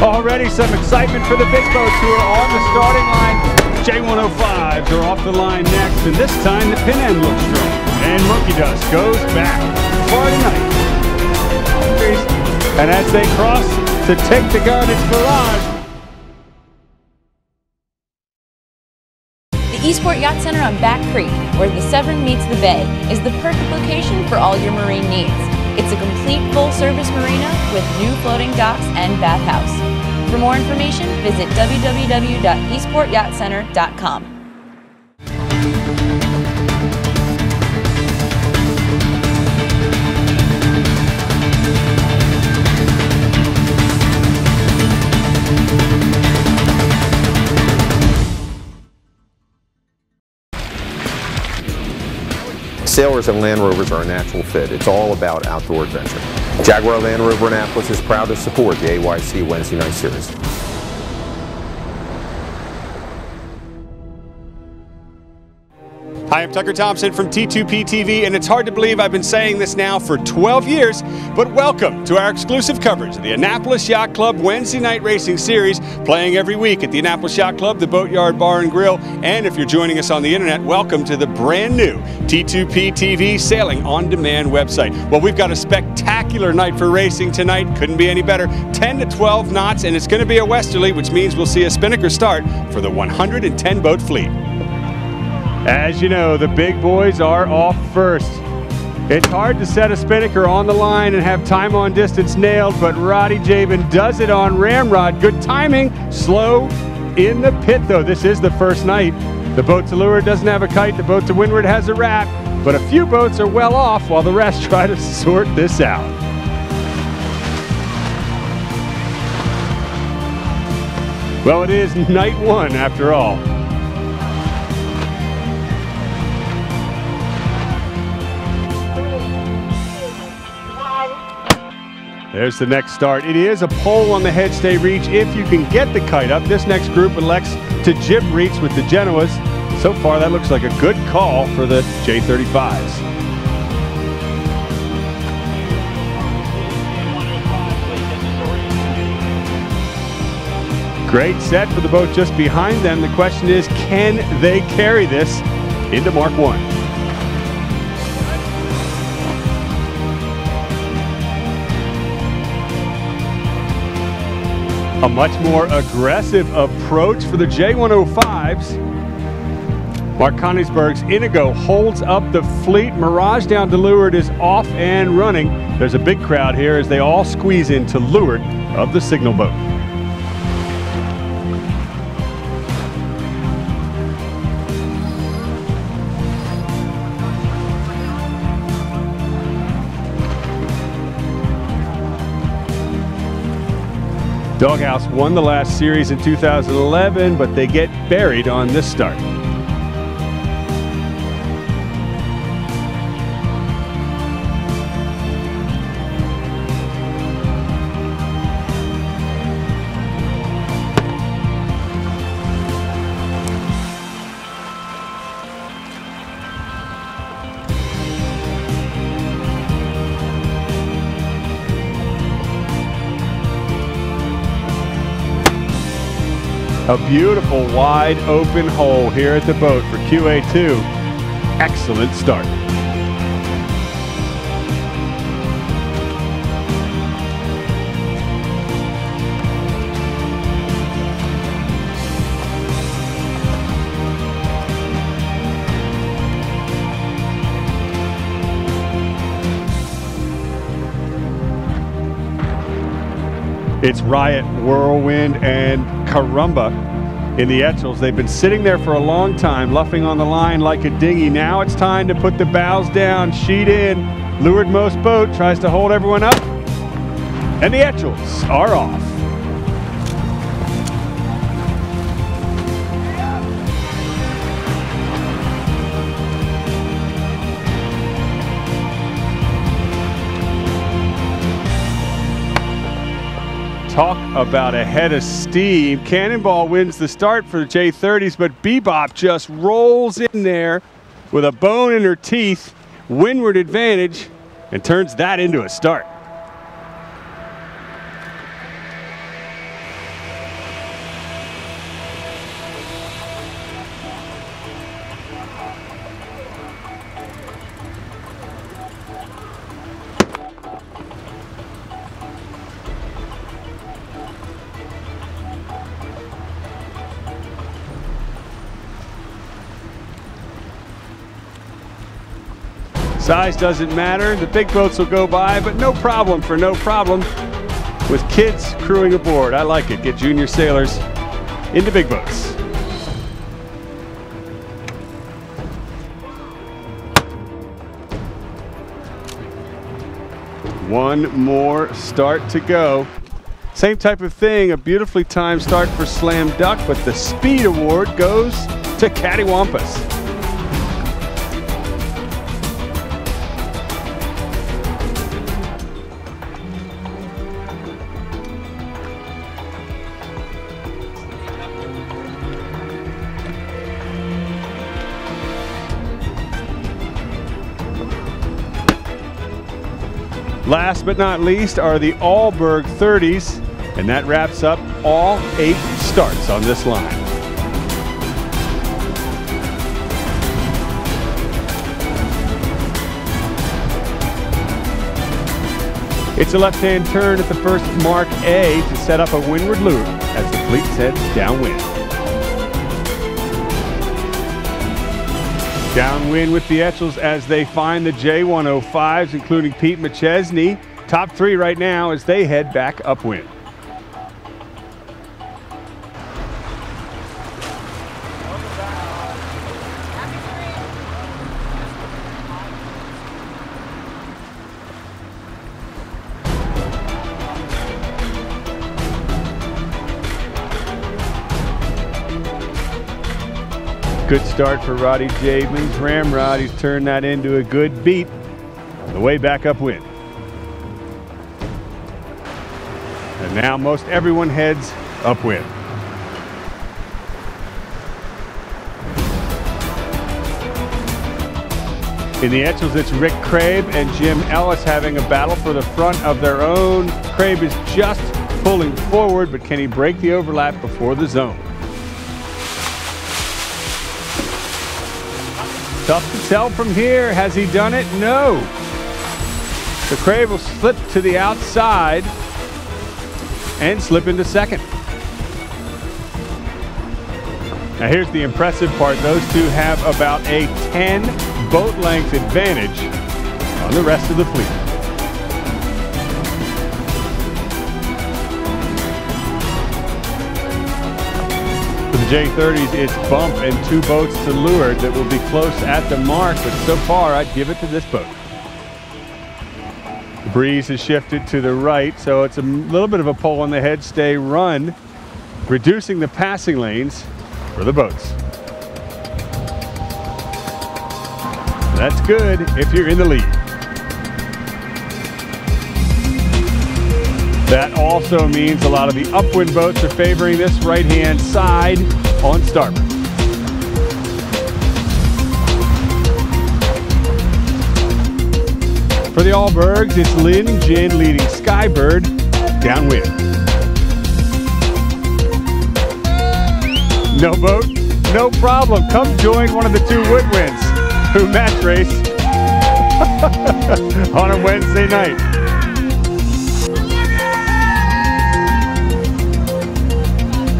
Already some excitement for the big boats who are on the starting line. J105s are off the line next, and this time the pin end looks strong. And Monkey Dust goes back. Friday night. And as they cross to take the gun, it's Barrage. The Eastport Yacht Center on Back Creek, where the Severn meets the bay, is the perfect location for all your marine needs. It's a complete full-service marina with new floating docks and bathhouse. For more information, visit www.eastportyachtcenter.com. Sailors and Land Rovers are a natural fit. It's all about outdoor adventure. Jaguar Land Rover Annapolis is proud to support the AYC Wednesday Night Series. Hi, I'm Tucker Thompson from T2P TV, and it's hard to believe I've been saying this now for 12 years, but welcome to our exclusive coverage of the Annapolis Yacht Club Wednesday Night Racing Series, playing every week at the Annapolis Yacht Club, the Boatyard Bar and Grill, and if you're joining us on the internet, welcome to the brand new T2P TV Sailing On Demand website. Well, we've got a spectacular night for racing tonight, couldn't be any better, 10 to 12 knots, and it's going to be a westerly, which means we'll see a spinnaker start for the 110 boat fleet. As you know, the big boys are off first. It's hard to set a spinnaker on the line and have time on distance nailed, but Roddy Jabin does it on Ramrod. Good timing, slow in the pit though. This is the first night. The boat to leeward doesn't have a kite, the boat to windward has a wrap, but a few boats are well off while the rest try to sort this out. Well, it is night one after all. There's the next start. It is a pole on the headstay reach if you can get the kite up. This next group elects to jib reach with the Genoas. So far, that looks like a good call for the J35s. Great set for the boat just behind them. The question is, can they carry this into Mark 1? A much more aggressive approach for the J105s. Mark Konigsberg's Inigo holds up the fleet. Mirage down to leeward is off and running. There's a big crowd here as they all squeeze into leeward of the signal boat. Doghouse won the last series in 2011, but they get buried on this start. A beautiful wide open hole here at the boat for QA2. Excellent start. It's Riot, Whirlwind, and Carumba in the Etchels. They've been sitting there for a long time, luffing on the line like a dinghy. Now it's time to put the bows down, sheet in. Leewardmost boat tries to hold everyone up, and the Etchels are off. Talk about a head of steam. Cannonball wins the start for the J30s, but Bebop just rolls in there with a bone in her teeth, windward advantage, and turns that into a start. Size doesn't matter. The big boats will go by, but no problem for no problem with kids crewing aboard. I like it. Get junior sailors into big boats. One more start to go. Same type of thing, a beautifully timed start for Slam Duck, but the speed award goes to Cattywampus. Last but not least are the Allberg 30s, and that wraps up all 8 starts on this line. It's a left-hand turn at the first Mark A to set up a windward loop as the fleet heads downwind. Downwind with the Etchells as they find the J105s, including Pete McChesney. Top 3 right now as they head back upwind. Good start for Roddy Jabling's Ramrod. He's turned that into a good beat on the way back upwind. And now most everyone heads upwind. In the Etchells, it's Rick Crabe and Jim Ellis having a battle for the front of their own. Crabe is just pulling forward, but can he break the overlap before the zone? Tough to tell from here. Has he done it? No. The Crabe will slip to the outside and slip into second. Now here's the impressive part. Those two have about a 10 boat length advantage on the rest of the fleet. For the J30s, it's Bump and 2 boats to leeward that will be close at the mark, but so far I'd give it to this boat. The breeze has shifted to the right, so it's a little bit of a pull on the head stay run, reducing the passing lanes for the boats. That's good if you're in the lead. That also means a lot of the upwind boats are favoring this right-hand side on starboard. For the Allbergs, it's Lynn Jin leading Skybird downwind. No boat, no problem. Come join one of the 2 woodwinds who match race on a Wednesday night.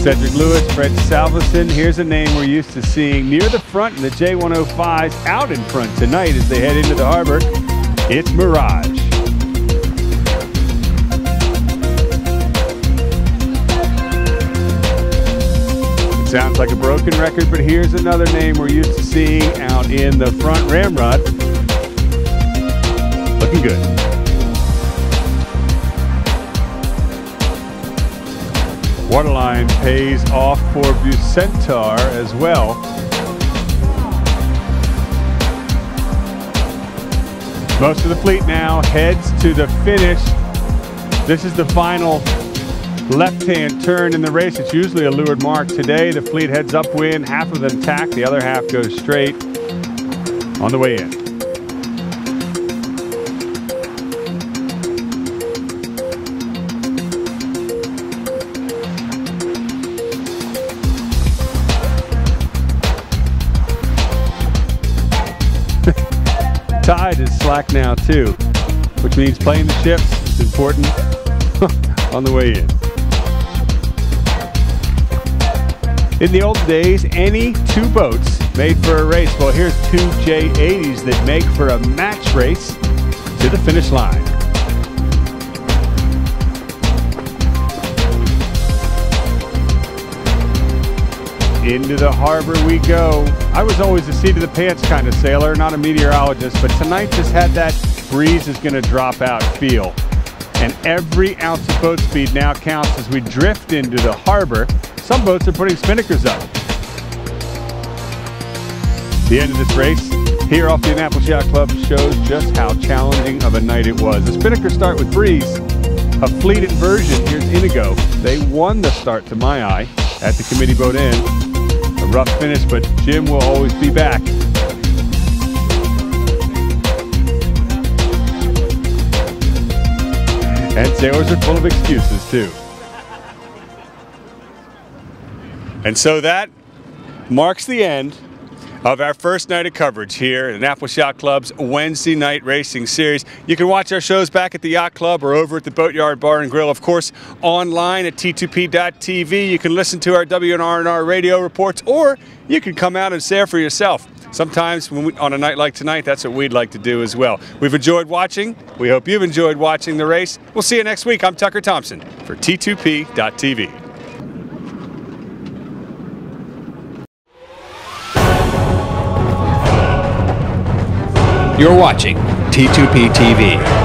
Cedric Lewis, Fred Salveson. Here's a name we're used to seeing near the front in the J105s, out in front tonight as they head into the harbor. It's Mirage. It sounds like a broken record, but here's another name we're used to seeing out in the front. Ramrod. Looking good. Waterline pays off for Bucentaur as well. Most of the fleet now heads to the finish. This is the final left-hand turn in the race. It's usually a leeward mark. Today the fleet heads upwind, half of them tack, the other half goes straight on the way in. Tide is slack now too, which means playing the shifts is important on the way in. In the old days, any two boats made for a race. Well, here's two J80s that make for a match race to the finish line. Into the harbor we go. I was always a seat of the pants kind of sailor, not a meteorologist, but tonight just had that breeze is going to drop out feel. And every ounce of boat speed now counts as we drift into the harbor. Some boats are putting spinnakers up. The end of this race here off the Annapolis Yacht Club shows just how challenging of a night it was. The spinnakers start with Breeze. A fleet inversion, here's Indigo. They won the start to my eye at the committee boat end. A rough finish, but Jim will always be back. And sailors are full of excuses too. And so that marks the end of our first night of coverage here at Annapolis Yacht Club's Wednesday night racing series. You can watch our shows back at the Yacht Club or over at the Boatyard Bar and Grill, of course, online at t2p.tv. You can listen to our WNR&R radio reports, or you can come out and sail for yourself. Sometimes on a night like tonight, that's what we'd like to do as well. We've enjoyed watching. We hope you've enjoyed watching the race. We'll see you next week. I'm Tucker Thompson for t2p.tv. You're watching T2P TV.